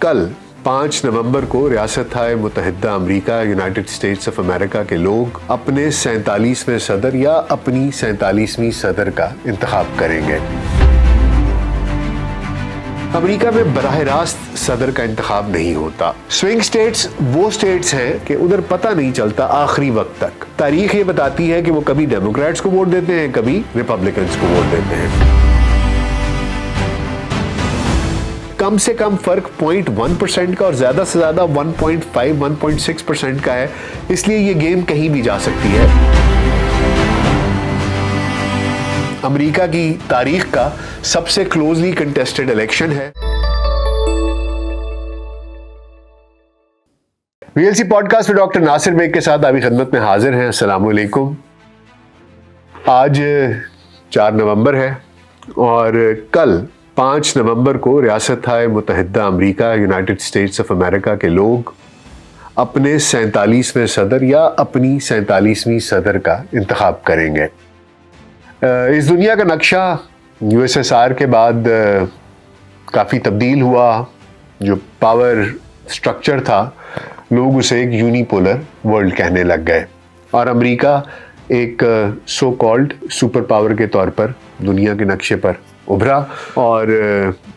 कल 5 नवंबर को रियासत-ए मुत्तहिदा America United States of America के लोग अपने 47वें सदर या अपनी 47वीं सदर का इंतखाब करेंगे। अमेरिका में बराह रास्त सदर का इंतखाब नहीं होता। स्विंग स्टेट्स वो स्टेट्स हैं कि उधर पता नहीं चलता आखिरी वक्त तक। तारीख ये बताती है कि वो कभी डेमोक्रेट्स को वोट देते हैं, कभी रिपब्लिकन्स को वोट देते हैं। कम से कम फर्क 0.1% का और ज्यादा से ज्यादा 1.5-1.6% का है, इसलिए ये गेम कहीं भी जा सकती है। अमेरिका की तारीख का सबसे क्लोजली कंटेस्टेड इलेक्शन है। वीएलसी पॉडकास्ट में डॉक्टर नासिर बेग के साथ आपकी खिदमत में हाजिर हैं। अस्सलाम वालेकुम। आज 4 नवंबर है और कल 5 नवंबर को रियासत-ए मुत्तहिदा America United States of America के लोग अपने 47वें सदर या अपनी 47वीं सदर का इंतखाब करेंगे। इस दुनिया का नक्शा यूएसएसआर के बाद काफ़ी तब्दील हुआ। जो पावर स्ट्रक्चर था, लोग उसे एक यूनिपोलर वर्ल्ड कहने लग गए और अमेरिका एक सो कॉल्ड सुपर पावर के तौर पर दुनिया के नक्शे पर उभरा। और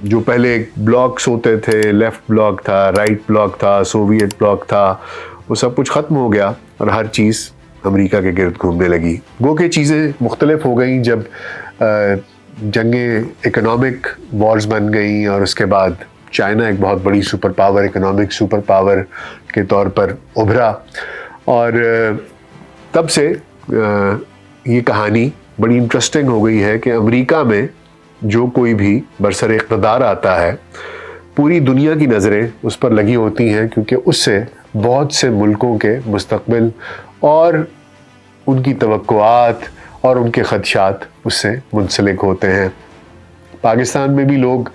जो पहले ब्लॉक्स होते थे, लेफ्ट ब्लॉक था, राइट ब्लॉक था, सोवियत ब्लॉक था, वो सब कुछ ख़त्म हो गया और हर चीज़ अमेरिका के गिर्द घूमने लगी। वो कि चीज़ें मुख्तलिफ हो गई जब जंगें इकोनॉमिक वॉर्स बन गई और उसके बाद चाइना एक बहुत बड़ी super power, economic super power के तौर पर उभरा। और तब से ये कहानी बड़ी इंटरेस्टिंग हो गई है कि अमेरिका में जो कोई भी बरसर इक़्तिदार आता है, पूरी दुनिया की नज़रें उस पर लगी होती हैं, क्योंकि उससे बहुत से मुल्कों के मुस्तक़बिल और उनकी तवक्कुआत और उनके ख़दशात उससे मुंसलिक होते हैं। पाकिस्तान में भी लोग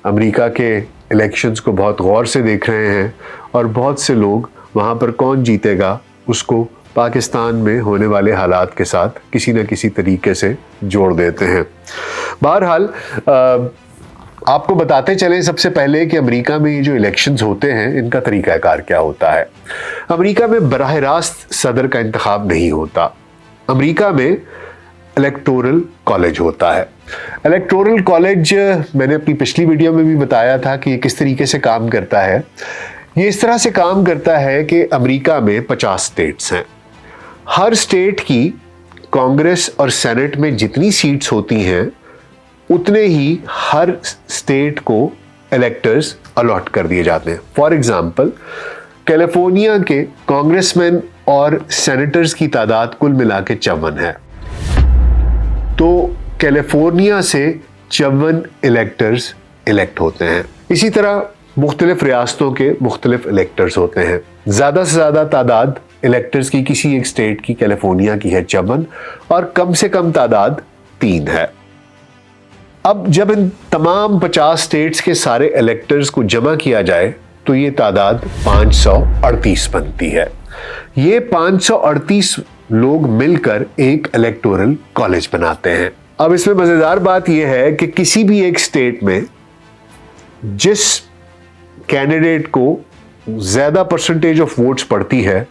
अमेरिका के इलेक्शंस को बहुत गौर से देख रहे हैं और बहुत से लोग वहाँ पर कौन जीतेगा उसको पाकिस्तान में होने वाले हालात के साथ किसी न किसी तरीके से जोड़ देते हैं। बहरहाल आपको बताते चलें सबसे पहले कि अमेरिका में ये जो इलेक्शंस होते हैं इनका तरीक़ाकार क्या होता है। अमेरिका में बराह रास्त सदर का इंतखाब नहीं होता। अमेरिका में इलेक्टोरल कॉलेज होता है। इलेक्टोरल कॉलेज मैंने अपनी पिछली वीडियो में भी बताया था कि ये किस तरीके से काम करता है। ये इस तरह से काम करता है कि अमेरिका में 50 स्टेट्स हैं। हर स्टेट की कांग्रेस और सेनेट में जितनी सीट्स होती हैं उतने ही हर स्टेट को इलेक्टर्स अलॉट कर दिए जाते हैं। फॉर एग्जांपल, कैलिफोर्निया के कांग्रेसमैन और सेनेटर्स की तादाद कुल मिला के 54 है, तो कैलिफोर्निया से 54 इलेक्टर्स इलेक्ट होते हैं। इसी तरह मुख्तलिफ रियासतों के मुख्तलिफ इलेक्टर्स होते हैं। ज़्यादा से ज़्यादा तादाद इलेक्टर्स की किसी एक स्टेट की कैलिफोर्निया की है 54 और कम से कम तादाद 3 है। अब जब इन तमाम 50 स्टेट्स के सारे इलेक्टर्स को जमा किया जाए तो ये तादाद 538 बनती है। ये 538 लोग मिलकर एक इलेक्टोरल कॉलेज बनाते हैं। अब इसमें मज़ेदार बात यह है कि किसी भी एक स्टेट में जिस कैंडिडेट को ज़्यादा परसेंटेज ऑफ वोट्स पड़ती है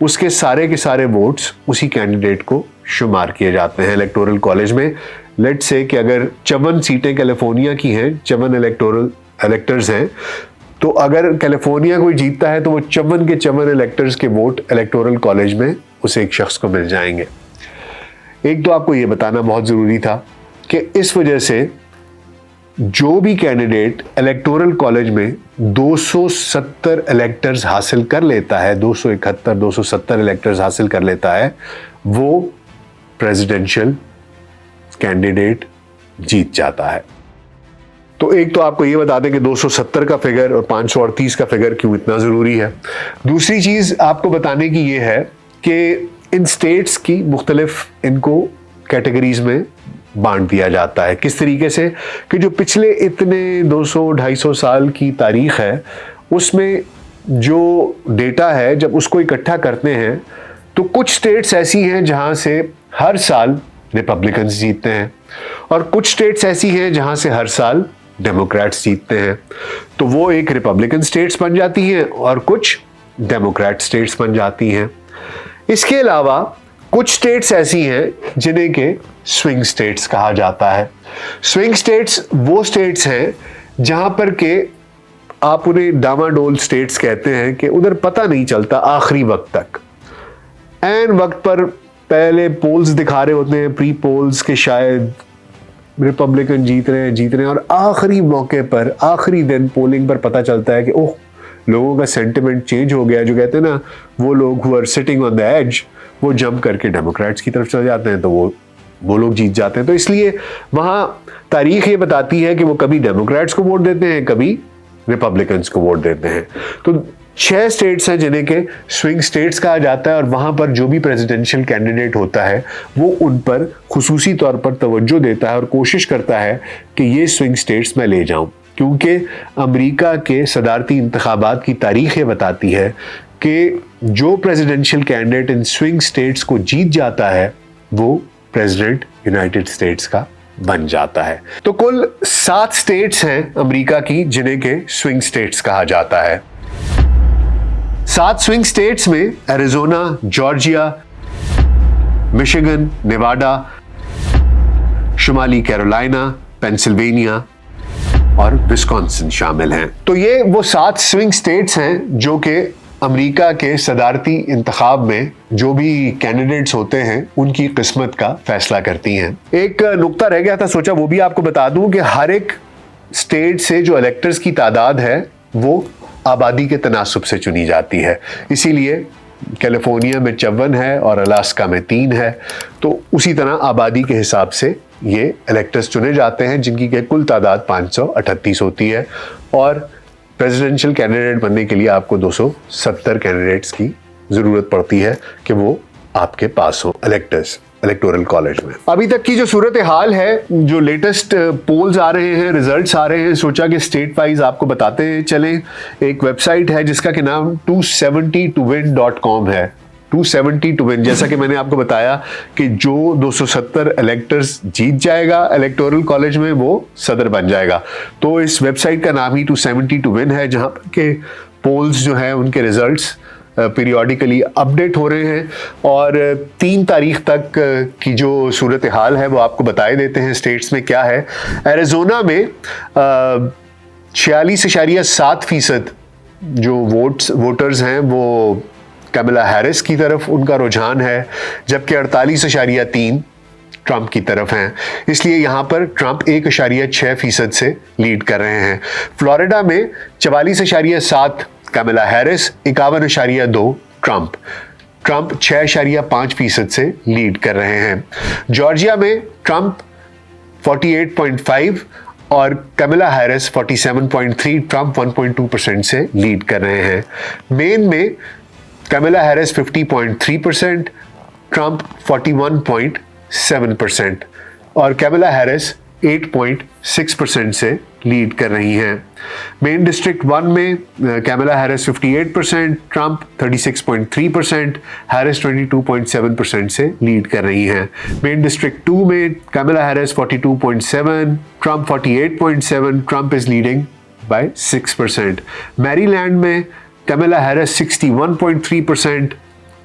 उसके सारे के सारे वोट्स उसी कैंडिडेट को शुमार किए जाते हैं इलेक्टोरल कॉलेज में। लेट्स से कि अगर 54 सीटें कैलिफोर्निया की हैं, 54 इलेक्टर्स हैं, तो अगर कैलिफोर्निया कोई जीतता है तो वो 54 के 54 इलेक्टर्स के वोट इलेक्टोरल कॉलेज में उसे एक शख्स को मिल जाएंगे। एक तो आपको ये बताना बहुत ज़रूरी था कि इस वजह से जो भी कैंडिडेट इलेक्टोरल कॉलेज में 270 इलेक्टर्स हासिल कर लेता है, 270 इलेक्टर्स हासिल कर लेता है, वो प्रेसिडेंशियल कैंडिडेट जीत जाता है। तो एक तो आपको ये बता दें कि 270 का फिगर और 538 का फिगर क्यों इतना ज़रूरी है। दूसरी चीज़ आपको बताने की ये है कि इन स्टेट्स की मुख्तलिफ इनको कैटेगरीज में बांट दिया जाता है। किस तरीके से कि जो पिछले इतने 200-250 साल की तारीख है उसमें जो डेटा है जब उसको इकट्ठा करते हैं तो कुछ स्टेट्स ऐसी हैं जहां से हर साल रिपब्लिकन्स जीतते हैं और कुछ स्टेट्स ऐसी हैं जहां से हर साल डेमोक्रेट्स जीतते हैं, तो वो एक रिपब्लिकन स्टेट्स बन जाती हैं और कुछ डेमोक्रेट स्टेट्स बन जाती हैं। इसके अलावा कुछ स्टेट्स ऐसी हैं जिन्हें के स्विंग स्टेट्स कहा जाता है। स्विंग स्टेट्स वो स्टेट्स हैं जहां पर के आप उन्हें डामाडोल स्टेट्स कहते हैं कि उधर पता नहीं चलता आखिरी वक्त तक, एन वक्त पर पहले पोल्स दिखा रहे होते हैं, प्री पोल्स के शायद रिपब्लिकन जीत रहे हैं और आखिरी मौके पर आखिरी दिन पोलिंग पर पता चलता है कि ओह लोगों का सेंटिमेंट चेंज हो गया। जो कहते हैं ना, वो लोग who are sitting on the edge वो जंप करके डेमोक्रेट्स की तरफ चले जाते हैं, तो वो लोग जीत जाते हैं। तो इसलिए वहां तारीख ये बताती है कि वो कभी डेमोक्रेट्स को वोट देते हैं, कभी रिपब्लिकन्स को वोट देते हैं। तो 6 स्टेट्स हैं जिन्हें के स्विंग स्टेट्स कहा जाता है और वहां पर जो भी प्रेसिडेंशियल कैंडिडेट होता है वो उन पर खुसूसी तौर पर तवज्जो देता है और कोशिश करता है कि ये स्विंग स्टेट्स मैं ले जाऊं, क्योंकि अमेरिका के सदारती इंतखाबात की तारीख ये बताती है कि जो presidential candidate in swing states को जीत जाता है वो प्रेसिडेंट यूनाइटेड स्टेट्स का बन जाता है। तो कुल 7 स्टेट्स हैं अमेरिका की जिन्हें के स्विंग स्टेट्स कहा जाता है। 7 स्विंग स्टेट्स में एरिज़ोना, जॉर्जिया, मिशिगन, नेवाडा, शुमाली कैरोलिना, पेंसिल्वेनिया और विस्कॉन्सिन शामिल हैं। तो ये वो 7 स्विंग स्टेट्स हैं जो कि अमेरिका के सदारती इंतखाब में जो भी कैंडिडेट्स होते हैं उनकी किस्मत का फैसला करती हैं। एक नुक्ता रह गया था, सोचा वो भी आपको बता दूं कि हर एक स्टेट से जो इलेक्टर्स की तादाद है वो आबादी के तनासुब से चुनी जाती है। इसीलिए कैलिफोर्निया में 54 है और अलास्का में 3 है। तो उसी तरह आबादी के हिसाब से ये इलेक्टर्स चुने जाते हैं जिनकी के कुल तादाद 538 होती है और प्रेसिडेंशियल कैंडिडेट बनने के लिए आपको 270 कैंडिडेट्स की ज़रूरत पड़ती है कि वो आपके पास हो इलेक्टर्स इलेक्टोरल कॉलेज में। अभी तक की जो सूरत हाल है, जो लेटेस्ट पोल्स आ रहे हैं, रिजल्ट्स आ रहे हैं, सोचा कि स्टेट वाइज आपको बताते चलें। एक वेबसाइट है जिसका कि नाम 270towin.com है। 270 टू विन, जैसा कि मैंने आपको बताया कि जो 270 इलेक्टर्स जीत जाएगा इलेक्टोरल कॉलेज में वो सदर बन जाएगा। तो इस वेबसाइट का नाम ही 270 टू विन है, जहां पर के पोल्स जो है उनके रिजल्ट्स पीरियोडिकली अपडेट हो रहे हैं और 3 तारीख तक की जो सूरत हाल है वो आपको बताए देते हैं स्टेट्स में क्या है। एरिज़ोना में 46.7% जो वोटर्स हैं वो कैमला हैरिस की तरफ उनका रुझान है, जबकि 48.3 ट्रंप की तरफ हैं। इसलिए यहां पर ट्रंप 1.6% से लीड कर रहे हैं। फ्लोरिडा में 44.7 कैमला हैरिस, 51.2 ट्रंप 6.5% से लीड कर रहे हैं। जॉर्जिया में ट्रंप 48.5 और कैमला हैरिस 47.3, ट्रंप 1.2% से लीड कर रहे हैं। मेन में कैमला हैरिस 50.3%, ट्रंप 41.7% और कैमला हैरिस 8.6% से लीड कर रही हैं। मेन डिस्ट्रिक्ट 1 में कैमला हैरिस 58%, ट्रंप 36.3%, हैरिस 22.7% से लीड कर रही हैं। मेन डिस्ट्रिक्ट 2 में Kamala Harris 42.7, Trump 48.7, Trump is leading by 6%। Maryland में कैमला हैरिस 61.3%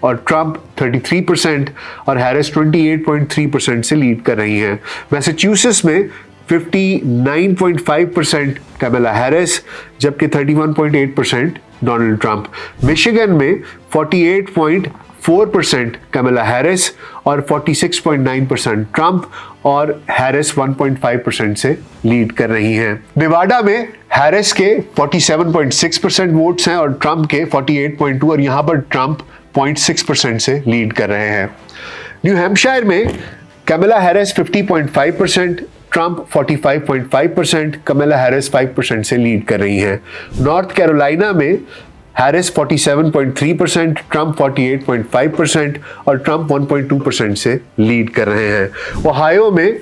और ट्रंप 33% और हैरिस 28.3% से लीड कर रही हैं। मैसाचुसेट्स में 59.5% कैमला हैरिस, जबकि 31.8% डोनाल्ड ट्रंप। मिशिगन में 48.4% कैमला हैरिस और 46.9% ट्रंप और हैरिस 1.5% से लीड कर रही हैं। नेवाडा में हैरिस के 47.6% वोट्स हैं और ट्रंप के 48.2 और यहां पर ट्रंप 0.6% से लीड कर रहे हैं। न्यू हैम्पशायर में Kamala Harris 50.5%, Trump 45.5%, Kamala Harris 5% से लीड कर रही हैं। नॉर्थ कैरोलिना में हैरिस 47.3%, ट्रंप 48.5% और ट्रंप 1.2% से लीड कर रहे हैं। ओहायो में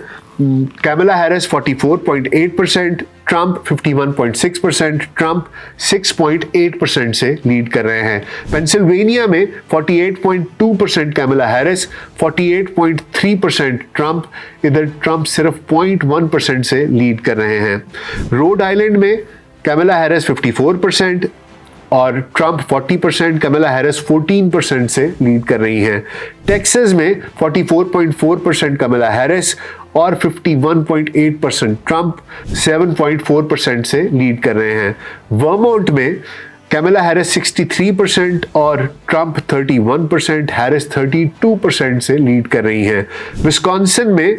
कैमला हैरिस 44.8%, ट्रंप 51.6%, ट्रंप 6.8% से लीड कर रहे हैं। पेंसिल्वेनिया में 48.2% कैमला हैरिस, 48.3% ट्रंप, इधर ट्रंप सिर्फ 0.1% से लीड कर रहे हैं। रोड आइलैंड में कैमला हैरिस 54% और ट्रंप 40%, कैमला हैरिस 14% से लीड कर रही हैं। टेक्सास में 44.4% कैमला हैरिस और 51.8% ट्रंप 7.4% से लीड कर रहे हैं। वर्मोंट में कैमला हैरिस 63% और ट्रंप 31%, हैरिस 32% से लीड कर रही हैं। विस्कॉन्सिन में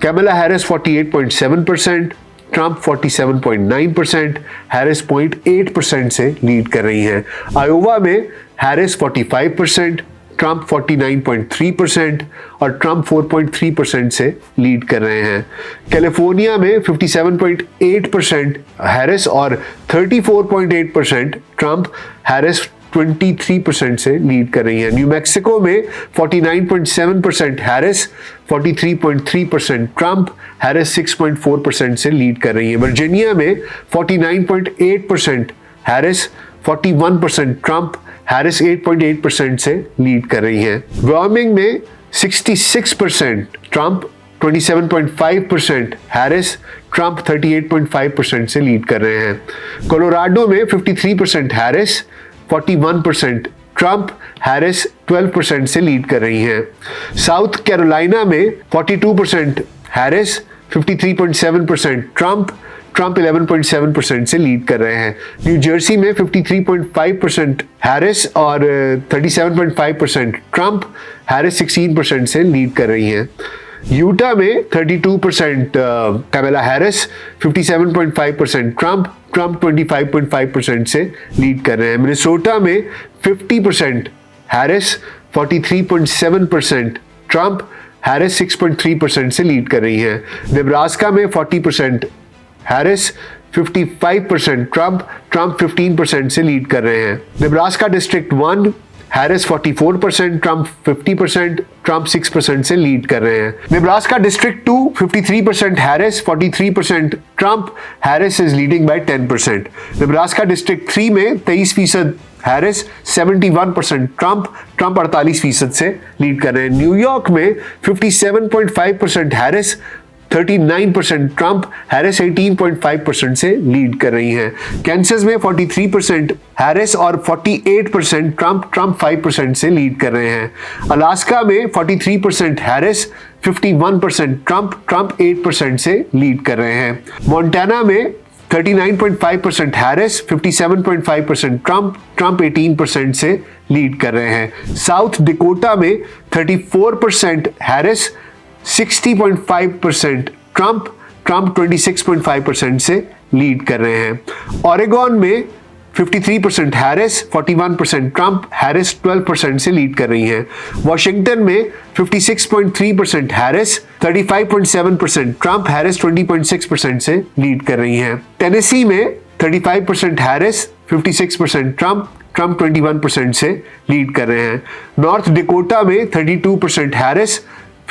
कैमला हैरिस 48.7%, ट्रंप 47.9%, हैरिस 0.8% से लीड कर रही हैं। आयोवा में हैरिस 45%, ट्रंप 49.3% और ट्रंप 4.3% से लीड कर रहे हैं। कैलिफोर्निया में 57.8% हैरिस और 34.8% ट्रंप, हैरिस 23% से लीड कर रही है। न्यू मैक्सिको में 49.7% हैरिस, 43.3% ट्रंप, हैरिस 6.4% से लीड कर रही है। वर्जीनिया में 49.8% हैरिस, 41% ट्रंप, हैरिस 8.8% से लीड कर रही है। वायोमिंग में 66% ट्रंप, 27.5% हैरिस, ट्रंप 38.5% से लीड कर रहे हैं। कोलोराडो में 53% हैरिस, 41% ट्रंप, हैरिस 12% से लीड कर रही हैं। साउथ कैरोलिना में 42% हैरिस, 53.7% ट्रंप, ट्रंप 11.7% से लीड कर रहे हैं। न्यू जर्सी में 53.5% हैरिस और 37.5% ट्रंप, हैरिस 16% से लीड कर रही हैं। यूटा में 32% कैमला हैरिस, 57.5% ट्रंप, ट्रंप 25.5% से लीड कर रहे हैं। मिनेसोटा में 50% हैरिस, 43.7% ट्रंप, हैरिस 6.3% से लीड कर रही है। नेब्रास्का में 40% हैरिस, 55% ट्रंप, ट्रंप 15% से लीड कर रहे हैं। Nebraska district 1 Harris 44%, Trump 50%, Trump 6% से लीड कर रहे हैं। Nebraska district 2 53% Harris, 43% Trump, Harris is leading by 10%। Nebraska district 3 में 23% हैरिस, 71% ट्रंप, ट्रंप 48% से लीड कर रहे हैं। न्यूयॉर्क में 57.5% हैरिस, 39% ट्रंप, हैरिस 18.5% से लीड कर रही हैं। कैंसस में 43% हैरिस और 48% ट्रंप, ट्रंप 5% से लीड कर रहे हैं। अलास्का में 43% हैरिस, 51% ट्रंप, ट्रंप 8% से लीड कर रहे हैं। मोंटाना में 39.5% हैरिस, 57.5% ट्रंप, ट्रंप 18% से लीड कर रहे हैं। साउथ डिकोटा में 34% हैरिस, 60.5% ट्रंप, ट्रंप 26.5% से लीड कर रहे हैं। ओरेगॉन में 53% हैरिस, 41% ट्रंप, हैरिस 12% से लीड कर रही हैं। वॉशिंगटन में 56.3% हैरिस, 35.7% ट्रंप, हैरिस 20.6% से लीड कर रही हैं। टेनेसी में 35% हैरिस, 56% ट्रंप, ट्रंप 21% से लीड कर रहे हैं। नॉर्थ डिकोटा में 32% हैरिस,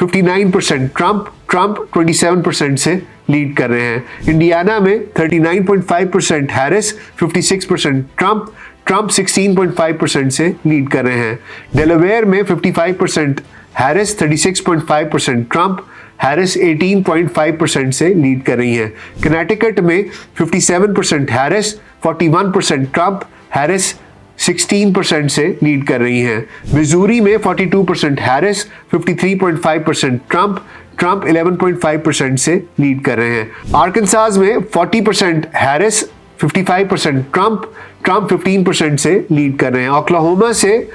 59% ट्रंप, ट्रंप 27% से लीड कर रहे हैं। इंडियाना में 39.5% हैरिस, 56% ट्रंप, ट्रंप 16.5% से लीड कर रहे हैं। डेलावेयर में 55% हैरिस, 36.5% ट्रंप, हैरिस 18.5% से लीड कर रही है। कनेटिकट में 57% हैरिस, 41% ट्रंप, हैरिस 16% से लीड कर रही हैं। मिजूरी में 42% हैरिस, 53.5% ट्रंप, ट्रंप 11.5% से लीड कर रहे हैं। आर्कनसास में 40% हैरिस, 55% ट्रंप, ट्रंप 15% से लीड कर रहे हैं। ओक्लाहोमा से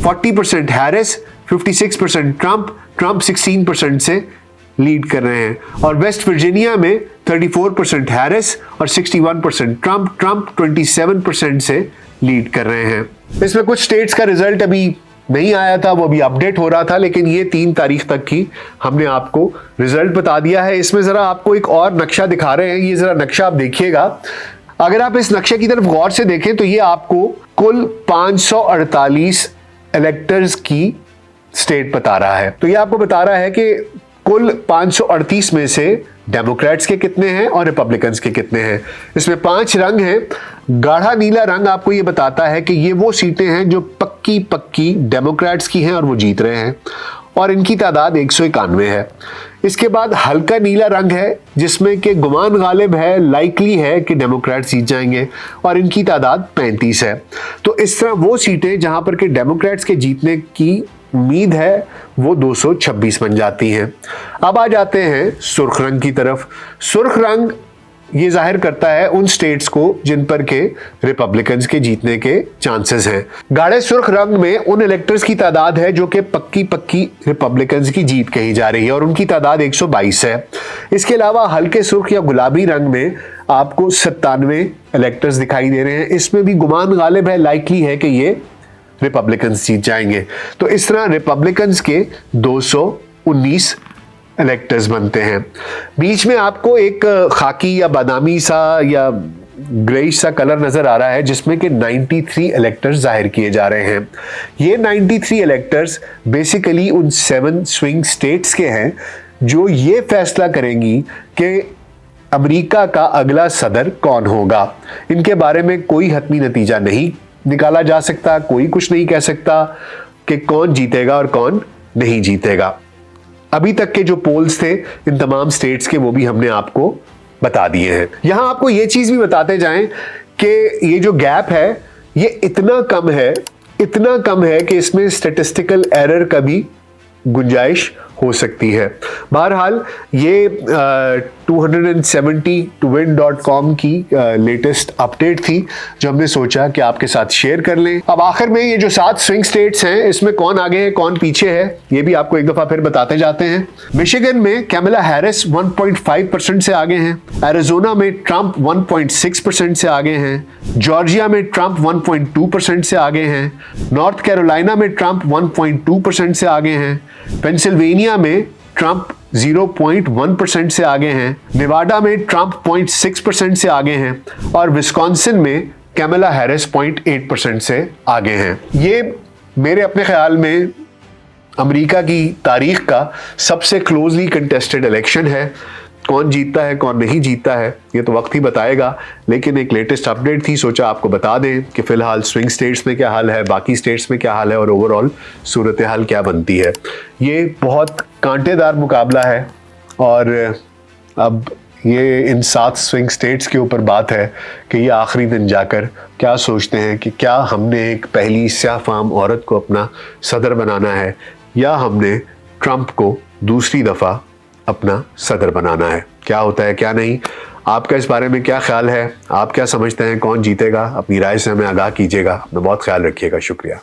40% हैरिस, 56% ट्रंप, ट्रंप 16% से लीड कर रहे हैं। और वेस्ट वर्जीनिया में 34% हैरिस और 61% ट्रंप, ट्रंप 27% से लीड कर रहे हैं। इसमें कुछ स्टेट्स का रिजल्ट अभी नहीं आया था, वो अभी अपडेट हो रहा था, लेकिन ये 3 तारीख तक की हमने आपको रिजल्ट बता दिया है। इसमें जरा आपको एक और नक्शा दिखा रहे हैं, ये जरा नक्शा आप देखिएगा। अगर आप इस नक्शे की तरफ गौर से देखें तो ये आपको कुल 548 इलेक्टर्स की स्टेट बता रहा है। तो ये आपको बता रहा है कि कुल 538 में से डेमोक्रेट्स के कितने हैं और रिपब्लिकन्स के कितने हैं। इसमें 5 रंग हैं। गाढ़ा नीला रंग आपको ये बताता है कि ये वो सीटें हैं जो पक्की पक्की डेमोक्रेट्स की हैं और वो जीत रहे हैं, और इनकी तादाद 191 है। इसके बाद हल्का नीला रंग है जिसमें कि गुमान गालिब है, लाइकली है कि डेमोक्रेट्स जीत जाएंगे, और इनकी तादाद 35 है। तो इस तरह वो सीटें जहां पर कि डेमोक्रेट्स के जीतने की उम्मीद है वो 226 बन जाती हैं। अब आ जाते हैं सुर्ख रंग की तरफ। सुर्ख रंग ये जाहिर करता है उन स्टेट्स को जिन पर के रिपब्लिकन्स के जीतने के चांसेस हैं। गाढ़े सुर्ख रंग में उन इलेक्टर्स की तादाद है जो कि पक्की पक्की रिपब्लिकन्स की जीत कही जा रही है, और उनकी तादाद 122 है। इसके अलावा हल्के सुर्ख या गुलाबी रंग में आपको 97 इलेक्टर्स दिखाई दे रहे हैं। इसमें भी गुमान गालिब है, लाइकली है कि ये रिपब्लिकन्स जीत जाएंगे। तो इस तरह रिपब्लिकन्स के 219 इलेक्टर्स बनते हैं। बीच में आपको एक खाकी या बादामी सा या ग्रेइश सा कलर नजर आ रहा है जिसमें कि 93 इलेक्टर्स जाहिर किए जा रहे हैं। ये 93 इलेक्टर्स बेसिकली उन 7 स्विंग स्टेट्स के हैं जो ये फैसला करेंगी कि अमेरिका का अगला सदर कौन होगा। इनके बारे में कोई हतमी नतीजा नहीं निकाला जा सकता, कोई कुछ नहीं कह सकता कि कौन जीतेगा और कौन नहीं जीतेगा। अभी तक के जो पोल्स थे इन तमाम स्टेट्स के वो भी हमने आपको बता दिए हैं। यहां आपको ये चीज भी बताते जाएं कि ये जो गैप है ये इतना कम है कि इसमें स्टैटिस्टिकल एरर का भी गुंजाइश हो सकती है। बहरहाल ये 270 टूविन.com की लेटेस्ट अपडेट थी जो हमने सोचा कि आपके साथ शेयर कर लें। अब आखिर में ये जो 7 स्विंग स्टेट्स हैं इसमें कौन आगे है कौन पीछे है ये भी आपको एक दफा फिर बताते जाते हैं। मिशिगन में कैमला हैरिस 1.5% से आगे हैं। एरिजोना में ट्रंप 1.6% से आगे हैं। जॉर्जिया में ट्रंप 1.2% से आगे हैं। नॉर्थ कैरोलिना में ट्रंप 1.2% से आगे हैं। पेंसिल्वेनिया में ट्रंप 0.1% से आगे हैं। नेवाडा में ट्रंप 0.6% से आगे हैं, और विस्कॉन्सिन में कैमला हैरिस 0.8% से आगे हैं। ये मेरे अपने ख्याल में अमेरिका की तारीख का सबसे क्लोजली कंटेस्टेड इलेक्शन है। कौन जीतता है कौन नहीं जीतता है ये तो वक्त ही बताएगा, लेकिन एक लेटेस्ट अपडेट थी, सोचा आपको बता दें कि फिलहाल स्विंग स्टेट्स में क्या हाल है, बाकी स्टेट्स में क्या हाल है और ओवरऑल सूरत हाल क्या बनती है। ये बहुत कांटेदार मुकाबला है, और अब ये इन 7 स्विंग स्टेट्स के ऊपर बात है कि ये आखिरी दिन जाकर क्या सोचते हैं कि क्या हमने एक पहली स्याह फाम औरत को अपना सदर बनाना है या हमने ट्रंप को दूसरी दफ़ा अपना सदर बनाना है। क्या होता है क्या नहीं, आपका इस बारे में क्या ख्याल है, आप क्या समझते हैं कौन जीतेगा, अपनी राय से हमें आगाह कीजिएगा। अपना बहुत ख्याल रखिएगा। शुक्रिया।